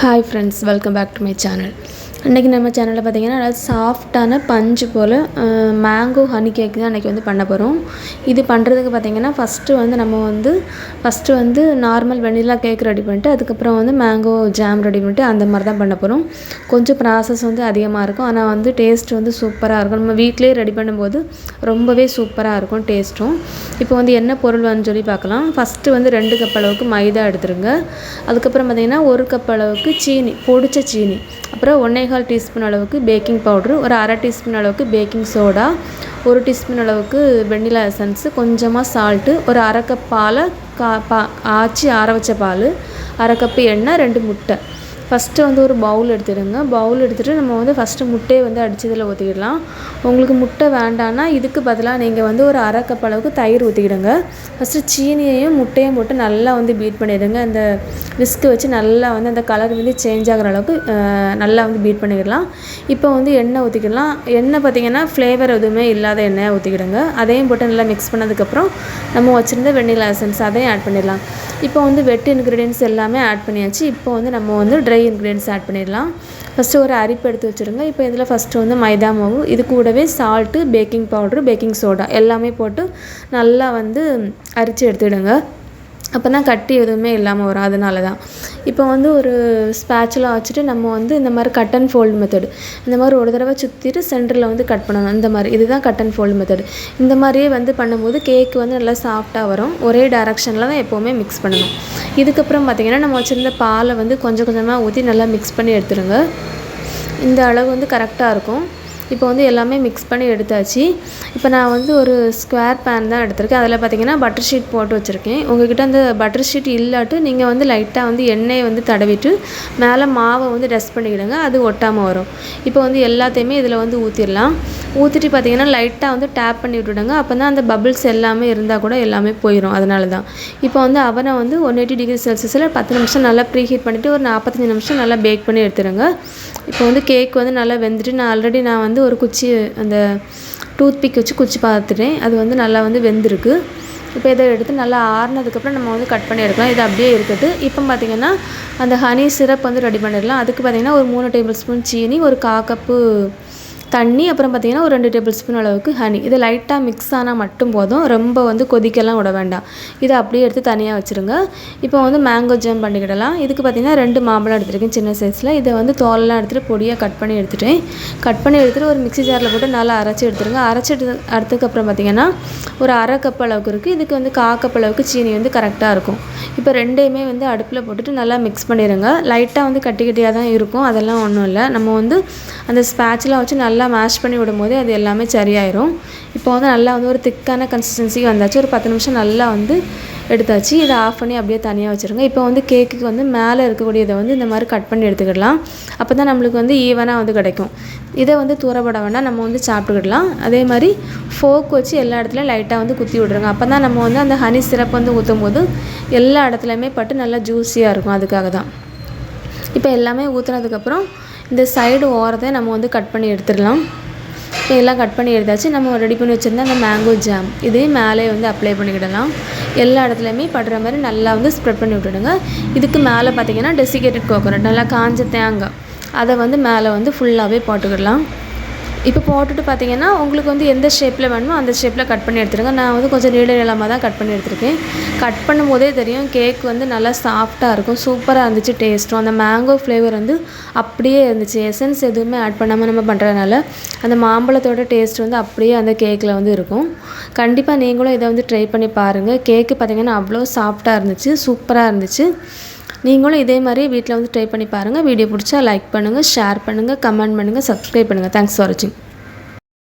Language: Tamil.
Hi friends, welcome back to my channel. இன்றைக்கி நம்ம சேனலில் பார்த்திங்கன்னா நல்லா சாஃப்டான பஞ்சு போல் மேங்கோ ஹனி கேக் தான் இன்றைக்கி வந்து பண்ண போகிறோம். இது பண்ணுறதுக்கு பார்த்திங்கன்னா ஃபஸ்ட்டு வந்து நார்மல் வெனிலா கேக் ரெடி பண்ணிட்டு அதுக்கப்புறம் வந்து மேங்கோ ஜாம் ரெடி பண்ணிட்டு அந்த மாதிரி தான் பண்ண போகிறோம். கொஞ்சம் ப்ராசஸ் வந்து அதிகமாக இருக்கும், ஆனால் வந்து டேஸ்ட் வந்து சூப்பராக இருக்கும். நம்ம வீட்டிலே ரெடி பண்ணும்போது ரொம்பவே சூப்பராக இருக்கும் டேஸ்ட்டும். இப்போ வந்து என்ன பொருள் வேணும்னு சொல்லி பார்க்கலாம். ஃபஸ்ட்டு வந்து 2 கப் அளவுக்கு மைதா எடுத்துருங்க. அதுக்கப்புறம் பார்த்திங்கன்னா 1 கப் அளவுக்கு சீனி, பொடிச்ச சீனி, அப்புறம் 1/4 டீஸ்பூன் அளவுக்கு பேக்கிங் பவுட்ரு, ஒரு 1/2 டீஸ்பூன் அளவுக்கு பேக்கிங் சோடா, 1 டீஸ்பூன் அளவுக்கு வெண்ணிலா எசன்ஸு, கொஞ்சமாக சால்ட்டு, ஒரு 1/2 கப் பாலை ஆச்சி ஆற வச்ச பால், 1/2 கப்பு எண்ணெய், 2 முட்டை. ஃபஸ்ட்டு வந்து ஒரு பவுல் எடுத்துடுங்க. பவுல் எடுத்துகிட்டு நம்ம வந்து ஃபஸ்ட்டு முட்டையை வந்து அடித்து இதில் ஊற்றிக்கிடலாம். உங்களுக்கு முட்டை வேண்டான்னா இதுக்கு பதிலாக நீங்கள் வந்து ஒரு 1/2 கப் அளவுக்கு தயிர் ஊற்றிக்கிடுங்க. ஃபஸ்ட்டு சீனியையும் முட்டையும் போட்டு நல்லா வந்து பீட் பண்ணிடுங்க. அந்த விஸ்க்கு வச்சு நல்லா வந்து அந்த கலர் வந்து சேஞ்ச் ஆகிற அளவுக்கு நல்லா வந்து பீட் பண்ணிக்கிடலாம். இப்போ வந்து எண்ணெய் ஊற்றிக்கிடலாம். எண்ணெய் பார்த்திங்கன்னா ஃப்ளேவர் எதுவுமே இல்லாத எண்ணெயை ஊற்றிக்கிடுங்க. அதையும் போட்டு நல்லா மிக்ஸ் பண்ணதுக்கப்புறம் நம்ம வச்சுருந்த வெண்ணிலா எசன்ஸ் அதையும் ஆட் பண்ணிடலாம். இப்போ வந்து வெட் இன்க்ரீடியன்ட்ஸ் எல்லாமே ஆட் பண்ணியாச்சு. இப்போ வந்து நம்ம வந்து ட்ரை இன்க்ரீடியன்ட்ஸ் ஆட் பண்ணிடலாம். ஃபஸ்ட்டு ஒரு அரிப்பு எடுத்து வச்சுருங்க. இப்போ இதில் ஃபஸ்ட்டு வந்து மைதா மாவு, இது கூடவே salt, baking powder, baking soda எல்லாமே போட்டு நல்லா வந்து அரித்து எடுத்துவிடுங்க. அப்போ தான் கட்டி எதுவுமே இல்லாமல் வரும், அதனால தான். இப்போ வந்து ஒரு ஸ்பேச்சுலா வச்சுட்டு நம்ம வந்து இந்த மாதிரி கட் அண்ட் ஃபோல்டு மெத்தடு, இந்த மாதிரி ஒரு தடவை சுற்றிட்டு சென்டரில் வந்து கட் பண்ணணும். இந்த மாதிரி இதுதான் கட் அண்ட் ஃபோல்டு மெத்தடு. இந்த மாதிரியே வந்து பண்ணும்போது கேக் வந்து நல்லா சாஃப்டாக வரும். ஒரே டைரெக்ஷனில் தான் எப்போவுமே மிக்ஸ் பண்ணணும். இதுக்கப்புறம் பார்த்திங்கன்னா நம்ம வச்சுருந்த பாலை வந்து கொஞ்சம் கொஞ்சமாக ஊற்றி நல்லா மிக்ஸ் பண்ணி எடுத்துருங்க. இந்த அளவு வந்து கரெக்டாக இருக்கும். இப்போ வந்து எல்லாமே மிக்ஸ் பண்ணி எடுத்தாச்சு. இப்போ நான் வந்து ஒரு ஸ்கொயர் பேன் தான் எடுத்திருக்கேன். அதில் பார்த்திங்கன்னா பட்டர் ஷீட் போட்டு வச்சுருக்கேன். உங்கள்கிட்ட அந்த பட்டர் ஷீட் இல்லாட்டு நீங்கள் வந்து லைட்டாக வந்து எண்ணெயை வந்து தடவிட்டு மேலே மாவை வந்து டஸ்ட் பண்ணிக்கிடுங்க, அது ஒட்டாமல் வரும். இப்போ வந்து எல்லாத்தையுமே இதில் வந்து ஊற்றிடலாம். ஊற்றிட்டு பார்த்திங்கன்னா லைட்டாக வந்து டேப் பண்ணி விட்டுடுங்க. அப்போ தான் அந்த பபிள்ஸ் எல்லாமே இருந்தால் கூட எல்லாமே போயிடும், அதனால தான். இப்போ வந்து அவனை வந்து 180 டிகிரி செல்சியஸில் 10 நிமிஷம் நல்லா ப்ரீ ஹீட் பண்ணிவிட்டு ஒரு 45 நிமிஷம் நல்லா பேக் பண்ணி எடுத்துடுங்க. இப்போ வந்து கேக் வந்து நல்லா வெந்துட்டு நான் வந்து ஒரு குச்சி, அந்த டூத் பிக் வச்சு குச்சி பார்த்துட்டேன். அது வந்து நல்லா வந்து வெந்திருக்கு. இப்போ இதை எடுத்து நல்லா ஆறுனதுக்கப்புறம் நம்ம வந்து கட் பண்ணி எடுக்கலாம். இது அப்படியே இருக்குது. இப்போ பார்த்திங்கன்னா அந்த ஹனி சிரப் வந்து ரெடி பண்ணிடலாம். அதுக்கு பார்த்திங்கன்னா ஒரு 3 டேபிள் ஸ்பூன் சீனி, ஒரு 1/4 கப்பு தண்ணி, அப்புறம் பார்த்திங்கன்னா ஒரு 2 டேபிள் ஸ்பூன் அளவுக்கு ஹனி. இது லைட்டாக மிக்ஸ் ஆனால் மட்டும் போதும், ரொம்ப வந்து கொதிக்கலாம் விட வேண்டாம். இதை அப்படியே எடுத்து தனியாக வச்சுருங்க. இப்போ வந்து மேங்கோ ஜாம் பண்ணிக்கிடலாம். இதுக்கு பார்த்திங்கன்னா 2 மாம்பழம் எடுத்துருக்கேன் சின்ன சைஸில். இதை வந்து தோலெல்லாம் எடுத்துகிட்டு பொடியாக கட் பண்ணி எடுத்துகிட்டு ஒரு மிக்ஸி ஜாரில் போட்டு நல்லா அரைச்சி எடுத்துருங்க. அடுத்ததுக்கப்புறம் பார்த்திங்கன்னா ஒரு 1/2 கப் அளவுக்கு இருக்குது. இதுக்கு வந்து 1/4 கப் அளவுக்கு சீனி வந்து கரெக்டாக இருக்கும். இப்போ ரெண்டையுமே வந்து அடுப்பில் போட்டுட்டு நல்லா மிக்ஸ் பண்ணிடுங்க. லைட்டாக வந்து கட்டி கட்டியாக தான் இருக்கும், அதெல்லாம் ஒன்றும் இல்லை. நம்ம வந்து அந்த ஸ்பேட்சுலாம் வச்சு நல்லா மேஷ் பண்ணி விடும்போது அது எல்லாமே சரியாயிரும். இப்போ வந்து நல்லா வந்து ஒரு திக்கான கன்சிஸ்டன்சிக்கு வந்தாச்சு. ஒரு 10 நிமிஷம் நல்லா வந்து எடுத்தாச்சு. இதை ஆஃப் பண்ணி அப்படியே தனியாக வச்சுருங்க. இப்போ வந்து கேக்குக்கு வந்து மேலே இருக்கக்கூடியதை வந்து இந்த மாதிரி கட் பண்ணி எடுத்துக்கிடலாம். அப்போ தான் நம்மளுக்கு வந்து ஈவனாக வந்து கிடைக்கும். இதை வந்து தூரப்பட வேண்டாம், நம்ம வந்து சாப்பிட்டுக்கிடலாம். அதே மாதிரி ஃபோக் வச்சு எல்லா இடத்துலையும் லைட்டாக வந்து குத்தி விட்ருங்க. அப்போ தான் நம்ம வந்து அந்த ஹனி சிரப் வந்து ஊற்றும் போது எல்லா இடத்துலையுமே பட்டு நல்லா ஜூஸியாக இருக்கும், அதுக்காக தான். இப்போ எல்லாமே ஊற்றுனதுக்கப்புறம் இந்த சைடு ஓரத்தை நம்ம வந்து கட் பண்ணி எடுத்துடலாம். இப்போ எல்லாம் கட் பண்ணி எடுத்தாச்சு. நம்ம ரெடி பண்ணி வச்சுருந்தா அந்த மேங்கோ ஜாம் இதையும் மேலே வந்து அப்ளை பண்ணிக்கிடலாம். எல்லா இடத்துலையுமே படுற மாதிரி நல்லா வந்து ஸ்ப்ரெட் பண்ணி விட்டுடுங்க. இதுக்கு மேலே பார்த்திங்கன்னா டெசிகேட்டட் கோகோனட், நல்லா காஞ்ச தேங்காய், அதை வந்து மேலே வந்து ஃபுல்லாகவே போட்டுக்கிடலாம். இப்போ போட்டுட்டு பார்த்திங்கன்னா உங்களுக்கு வந்து எந்த ஷேப்பில் வேணுமோ அந்த ஷேப்பில் கட் பண்ணி எடுத்துருங்க. நான் வந்து கொஞ்சம் நீளமாக தான் கட் பண்ணி எடுத்துருக்கேன். கட் பண்ணும்போதே தெரியும் கேக் வந்து நல்லா சாஃப்டாக இருக்கும், சூப்பராக இருந்துச்சு டேஸ்ட்டும். அந்த மேங்கோ ஃப்ளேவர் வந்து அப்படியே இருந்துச்சு. எசன்ஸ் எதுவுமே ஆட் பண்ணாமல் நம்ம பண்ணுறதுனால அந்த மாம்பழத்தோட டேஸ்ட் வந்து அப்படியே அந்த கேக்கில் வந்து இருக்கும். கண்டிப்பாக நீங்களும் இதை வந்து ட்ரை பண்ணி பாருங்கள். கேக்கு பார்த்திங்கன்னா அவ்வளோ சாஃப்டாக இருந்துச்சு, சூப்பராக இருந்துச்சு. நீங்களும் இதே மாதிரி வீட்டில் வந்து ட்ரை பண்ணி பாருங்கள். வீடியோ பிடிச்சா லைக் பண்ணுங்கள், ஷேர் பண்ணுங்கள், கமெண்ட் பண்ணுங்கள், சப்ஸ்கிரைப் பண்ணுங்கள். தேங்க்ஸ் ஃபார் வாட்சிங்.